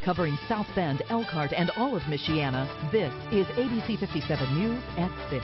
covering South Bend, Elkhart, and all of Michiana. This is ABC 57 News at 6.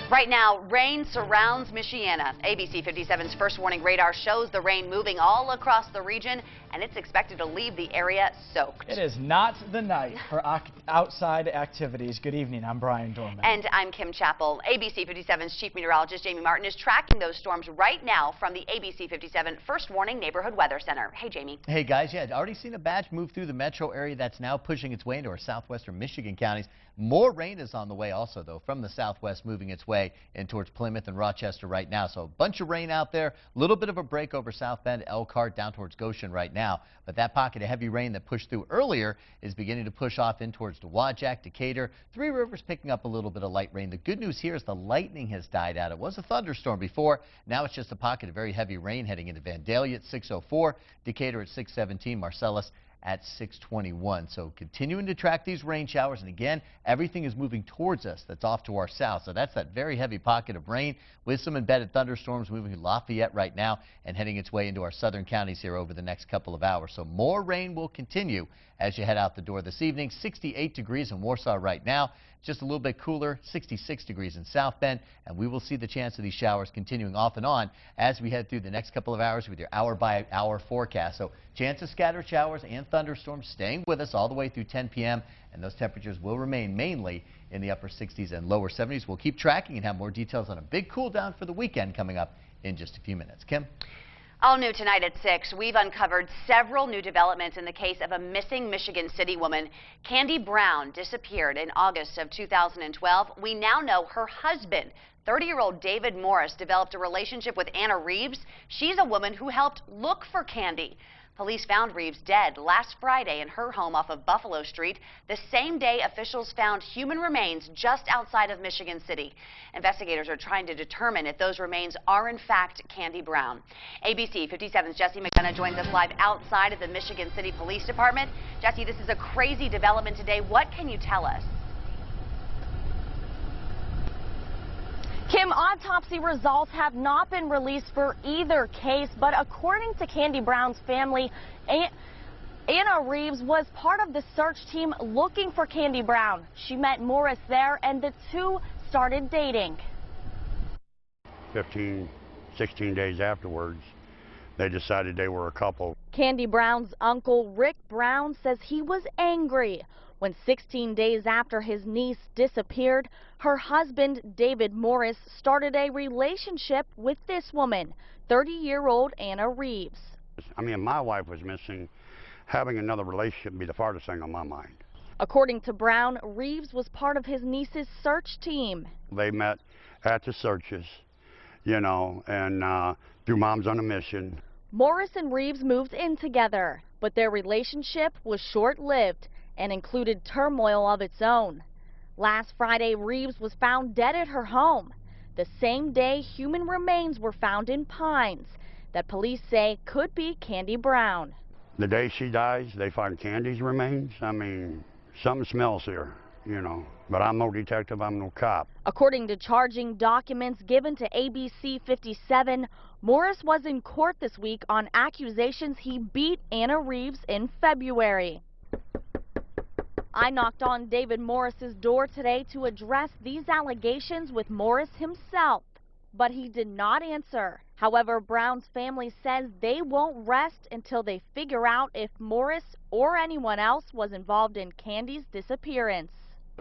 Right now, rain surrounds Michiana. ABC 57's first warning radar shows the rain moving all across the region, and it's expected to leave the area soaked. It is not the night for outside activities. Good evening. I'm Brian Dorman. And I'm Kim Chappell. ABC 57's chief meteorologist Jamie Martin is tracking those storms right now from the ABC 57 First Warning Neighborhood Weather Center. Hey, Jamie. Hey, guys. Yeah, already seen a batch move through the metro area that's now pushing its way into our southwestern Michigan counties. More rain is on the way also, though, from the southwest moving its way in towards Plymouth and Rochester right now. So a bunch of rain out there, a little bit of a break over South Bend, Elkhart, down towards Goshen right now. But that pocket of heavy rain that pushed through earlier is beginning to push off in towards Dowagiac, Decatur. Three Rivers picking up a little bit of light rain. The good news here is the lightning has died out. It was a thunderstorm before. Now it's just a pocket of very heavy rain heading into Vandalia at 6:04, Decatur at 6:17, Marcellus at 6:21. So continuing to track these rain showers, and again, everything is moving towards us that's off to our south. So that's that very heavy pocket of rain with some embedded thunderstorms moving to Lafayette right now and heading its way into our southern counties here over the next couple of hours. So more rain will continue as you head out the door this evening. 68 degrees in Warsaw right now. Just a little bit cooler, 66 degrees in South Bend, and we will see the chance of these showers continuing off and on as we head through the next couple of hours with your hour-by-hour forecast. So chance of scattered showers and thunderstorms staying with us all the way through 10 p.m., and those temperatures will remain mainly in the upper 60s and lower 70s. We'll keep tracking and have more details on a big cool down for the weekend coming up in just a few minutes. Kim? All new tonight at 6, we've uncovered several new developments in the case of a missing Michigan City woman. Candy Brown disappeared in August of 2012. We now know her husband, 30-year-old David Morris, developed a relationship with Anna Reeves. She's a woman who helped look for Candy. Police found Reeves dead last Friday in her home off of Buffalo Street. The same day, officials found human remains just outside of Michigan City. Investigators are trying to determine if those remains are in fact Candy Brown. ABC 57's Jesse McDonough joins us live outside of the Michigan City Police Department. Jesse, this is a crazy development today. What can you tell us? Kim, autopsy results have not been released for either case, but according to Candy Brown's family, Anna Reeves was part of the search team looking for Candy Brown. She met Morris there, and the two started dating. 15, 16 days afterwards, they decided they were a couple. Candy Brown's uncle, Rick Brown, says he was angry when 16 days after his niece disappeared, her husband, David Morris, started a relationship with this woman, 30-year-old Anna Reeves. I mean, my wife was missing. Having another relationship would be the farthest thing on my mind. According to Brown, Reeves was part of his niece's search team. They met at the searches, you know, and through Moms on a Mission. Morris and Reeves moved in together, but their relationship was short-lived and included turmoil of its own. Last Friday, Reeves was found dead at her home. The same day, human remains were found in Pines that police say could be Candy Brown. The day she dies, they find Candy's remains. I mean, something smells here, you know. But I'm no detective, I'm no cop. According to charging documents given to ABC 57, Morris was in court this week on accusations he beat Anna Reeves in February. I knocked on David Morris's door today to address these allegations with Morris himself, but he did not answer. However, Brown's family says they won't rest until they figure out if Morris or anyone else was involved in Candy's disappearance.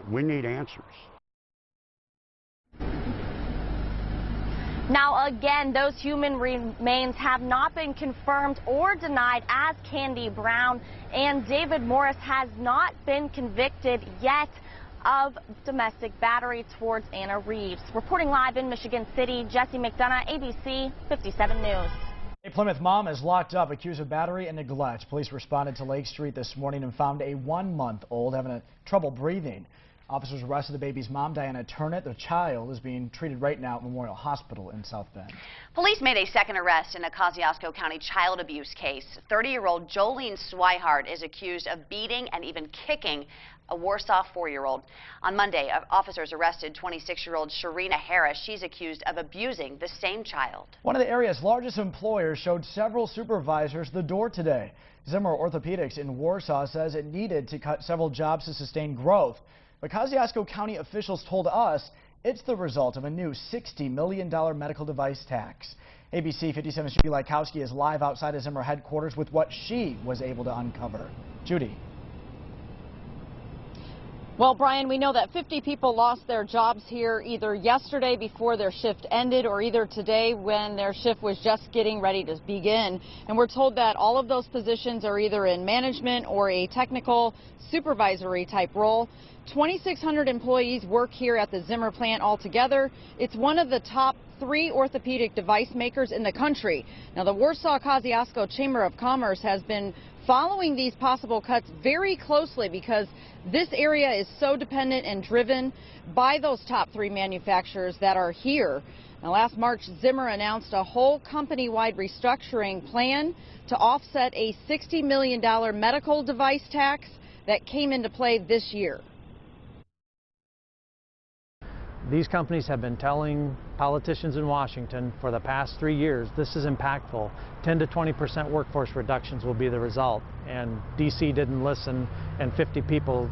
We need answers. Now, again, those human remains have not been confirmed or denied as Candy Brown, and David Morris has not been convicted yet of domestic battery towards Anna Reeves. Reporting live in Michigan City, Jesse McDonough, ABC 57 News. A Plymouth mom is locked up accused of battery and neglect. Police responded to Lake Street this morning and found a 1-month-old having trouble breathing. Officers arrested the baby's mom, Diana Turnett. The child is being treated right now at Memorial Hospital in South Bend. Police made a second arrest in a Kosciuszko County child abuse case. 30-year-old Jolene Swihart is accused of beating and even kicking a Warsaw 4-year-old. On Monday, officers arrested 26-year-old Sharina Harris. She's accused of abusing the same child. One of the area's largest employers showed several supervisors the door today. Zimmer Orthopedics in Warsaw says it needed to cut several jobs to sustain growth. But Kosciuszko County officials told us it's the result of a new $60 million medical device tax. ABC 57's Judy Lykowski is live outside of Zimmer headquarters with what she was able to uncover. Judy. Well, Brian, we know that 50 people lost their jobs here either yesterday before their shift ended or either today when their shift was just getting ready to begin. And we're told that all of those positions are either in management or a technical supervisory type role. 2,600 employees work here at the Zimmer plant altogether. It's one of the top 3 orthopedic device makers in the country. Now, the Warsaw Kosciuszko Chamber of Commerce has been following these possible cuts very closely because this area is so dependent and driven by those top 3 manufacturers that are here. Now, last March, Zimmer announced a whole company-wide restructuring plan to offset a $60 million medical device tax that came into play this year. These companies have been telling politicians in Washington for the past 3 years this is impactful. 10 to 20% workforce reductions will be the result. And D.C. didn't listen, and 50 people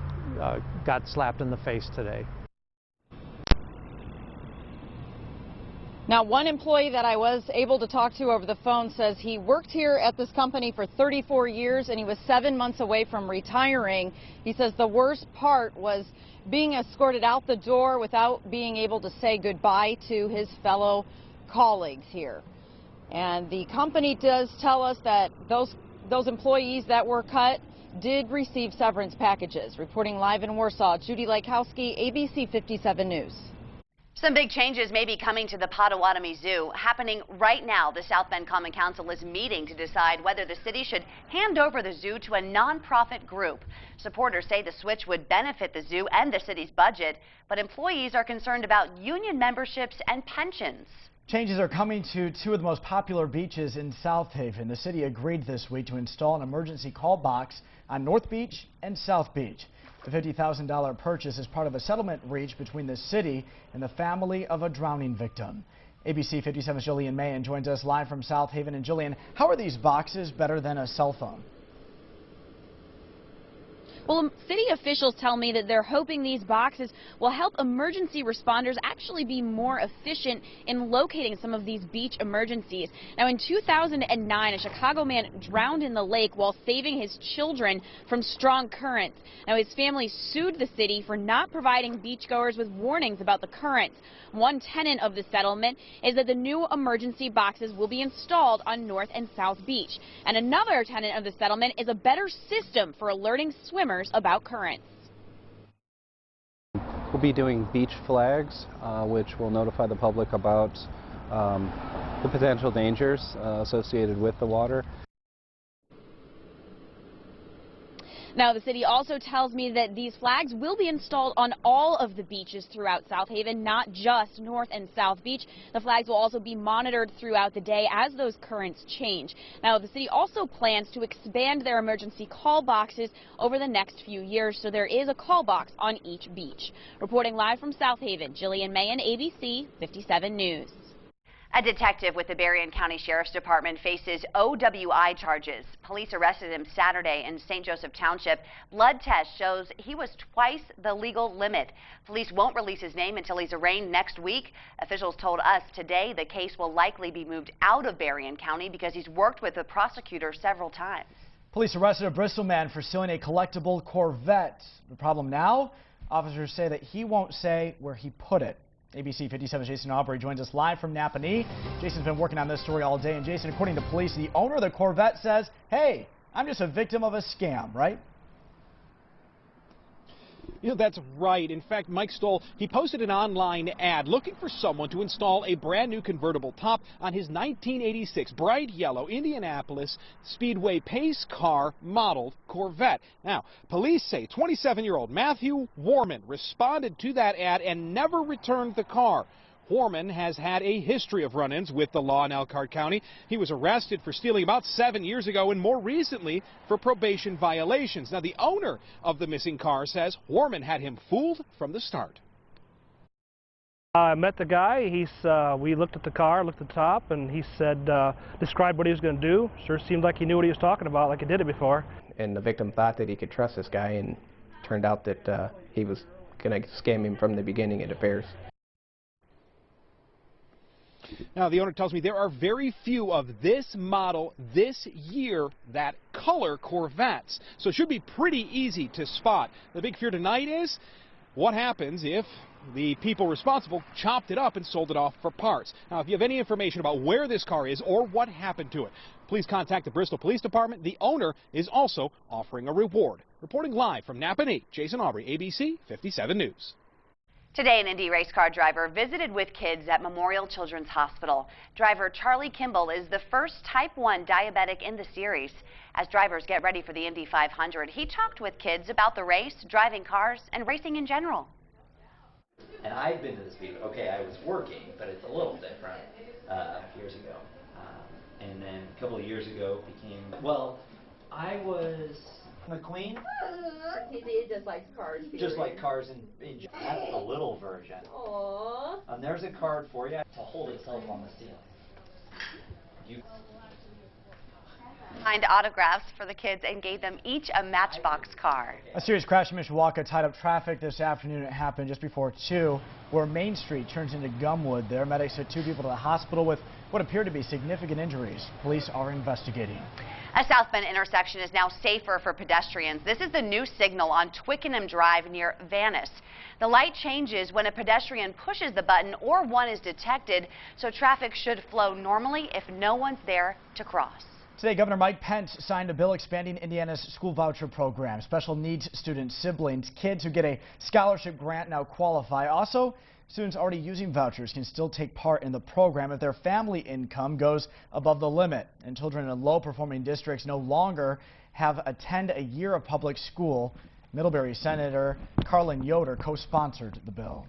got slapped in the face today. Now, one employee that I was able to talk to over the phone says he worked here at this company for 34 years and he was 7 months away from retiring. He says the worst part was being escorted out the door without being able to say goodbye to his fellow colleagues here. And the company does tell us that those employees that were cut did receive severance packages. Reporting live in Warsaw, Judy Lykowski, ABC 57 News. Some big changes may be coming to the Potawatomi Zoo. Happening right now, the South Bend Common Council is meeting to decide whether the city should hand over the zoo to a nonprofit group. Supporters say the switch would benefit the zoo and the city's budget, but employees are concerned about union memberships and pensions. Changes are coming to 2 of the most popular beaches in South Haven. The city agreed this week to install an emergency call box on North Beach and South Beach. The $50,000 purchase is part of a settlement reached between the city and the family of a drowning victim. ABC 57's Jillian Mahan joins us live from South Haven. And Jillian, how are these boxes better than a cell phone? Well, city officials tell me that they're hoping these boxes will help emergency responders actually be more efficient in locating some of these beach emergencies. Now, in 2009, a Chicago man drowned in the lake while saving his children from strong currents. Now, his family sued the city for not providing beachgoers with warnings about the currents. One tenant of the settlement is that the new emergency boxes will be installed on North and South Beach. And another tenant of the settlement is a better system for alerting swimmers about currents. We'll be doing beach flags, which will notify the public about the potential dangers associated with the water. Now, the city also tells me that these flags will be installed on all of the beaches throughout South Haven, not just North and South Beach. The flags will also be monitored throughout the day as those currents change. Now, the city also plans to expand their emergency call boxes over the next few years, so there is a call box on each beach. Reporting live from South Haven, Jillian Mahan, ABC 57 News. A detective with the Berrien County Sheriff's Department faces OWI charges. Police arrested him Saturday in St. Joseph Township. Blood test shows he was twice the legal limit. Police won't release his name until he's arraigned next week. Officials told us today the case will likely be moved out of Berrien County because he's worked with the prosecutor several times. Police arrested a Bristol man for stealing a collectible Corvette. The problem now? Officers say that he won't say where he put it. ABC 57's Jason Aubrey joins us live from Napanee. Jason's been working on this story all day. And Jason, according to police, the owner of the Corvette says, hey, I'm just a victim of a scam, right? You know, that's right. In fact, Mike Stoll, he posted an online ad looking for someone to install a brand new convertible top on his 1986 bright yellow Indianapolis Speedway pace car modeled Corvette. Now, police say 27-year-old Matthew Warman responded to that ad and never returned the car. Warman has had a history of run-ins with the law in Elkhart County. He was arrested for stealing about 7 years ago and more recently for probation violations. Now, the owner of the missing car says Warman had him fooled from the start. I met the guy. We looked at the car, looked at the top, and he said, described what he was going to do. Sure seemed like he knew what he was talking about, like he did it before. And the victim thought that he could trust this guy, and turned out that he was going to scam him from the beginning, it appears. Now, the owner tells me there are very few of this model this year that color Corvettes, so it should be pretty easy to spot. The big fear tonight is what happens if the people responsible chopped it up and sold it off for parts. Now, if you have any information about where this car is or what happened to it, please contact the Bristol Police Department. The owner is also offering a reward. Reporting live from Napanee, Jason Aubrey, ABC 57 News. Today, an Indy race car driver visited with kids at Memorial Children's Hospital. Driver Charlie Kimball is the first type 1 diabetic in the series. As drivers get ready for the Indy 500, he talked with kids about the race, driving cars, and racing in general. And I've been to the speed. Okay, I was working, but it's a little different years ago. And then a couple of years ago became, well, I was McQueen. He just likes cars. Just like cars in that's the little version. Aww. And there's a card for you to hold itself on the ceiling. You Signed autographs for the kids and gave them each a Matchbox car. A serious crash in Mishawaka tied up traffic this afternoon. It happened just before 2, where Main Street turns into Gumwood. There, medics took 2 people to the hospital with what appeared to be significant injuries. Police are investigating. A South Bend intersection is now safer for pedestrians. This is the new signal on Twickenham Drive near Vanis. The light changes when a pedestrian pushes the button or one is detected, so traffic should flow normally if no one's there to cross. Today, Governor Mike Pence signed a bill expanding Indiana's school voucher program. Special needs student siblings, kids who get a scholarship grant now qualify. Also, students already using vouchers can still take part in the program if their family income goes above the limit. And children in low-performing districts no longer have attend a year of public school. Middlebury Senator Carlin Yoder co-sponsored the bill.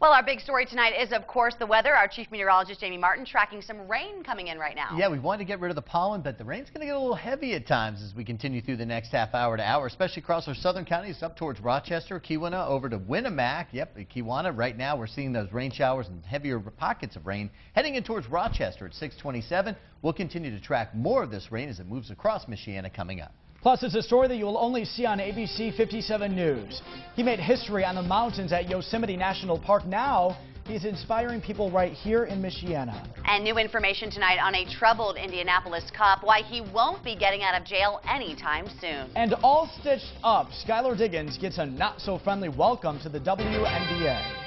Well, our big story tonight is, of course, the weather. Our chief meteorologist, Jamie Martin, tracking some rain coming in right now. Yeah, we wanted to get rid of the pollen, but the rain's going to get a little heavy at times as we continue through the next half hour to hour, especially across our southern counties up towards Rochester, Kewanna, over to Winnemac. Yep, Kewanna. Right now we're seeing those rain showers and heavier pockets of rain heading in towards Rochester at 627. We'll continue to track more of this rain as it moves across Michiana coming up. Plus, it's a story that you will only see on ABC 57 News. He made history on the mountains at Yosemite National Park. Now, he's inspiring people right here in Michiana. And new information tonight on a troubled Indianapolis cop, why he won't be getting out of jail anytime soon. And all stitched up, Skylar Diggins gets a not-so-friendly welcome to the WNBA.